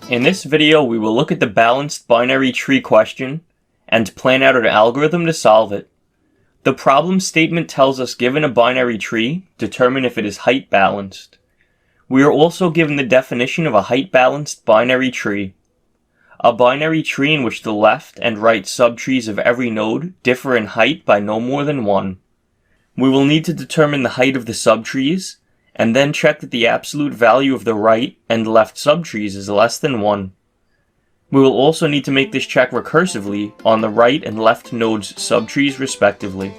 In this video, we will look at the balanced binary tree question and plan out an algorithm to solve it. The problem statement tells us, given a binary tree, determine if it is height balanced. We are also given the definition of a height balanced binary tree. A binary tree in which the left and right subtrees of every node differ in height by no more than 1. We will need to determine the height of the subtrees, and then check that the absolute value of the right and left subtrees is less than 1. We will also need to make this check recursively on the right and left nodes' subtrees respectively.